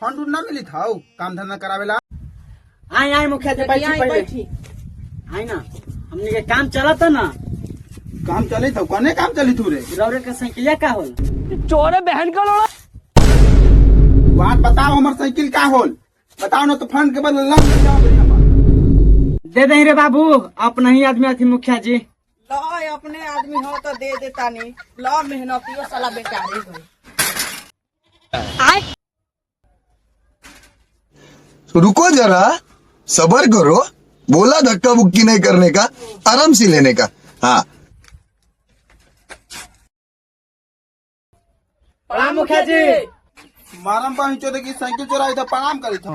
Fund उड़ ना मिली था काम धंधा करावेला। आई आई मुखिया जी बैठी आई ना हमने के काम चला था ना। काम चली था कौने काम चली तू रे? रौरे के साइकिलिया का होल चोरे बहन का लोड़ा बात बताओ हमार साइकिल का होल बताओ ना तो फंड के बदले लाभ ले जाओ बढ़िया बात। दे दे रे बाबू अपना ही आदमी अथी मुखिया जी। लो अपने आदमी हो तो दे देता नहीं। लो मेहनतियों साला बेचारे गए। रुको जरा सबर करो, बोला धक्का बुक्की नहीं करने का, आराम से लेने का। हाँ प्रणाम मुखिया जी। मारम पहुंचो देखी साइकिल चुराई था प्रणाम करी था।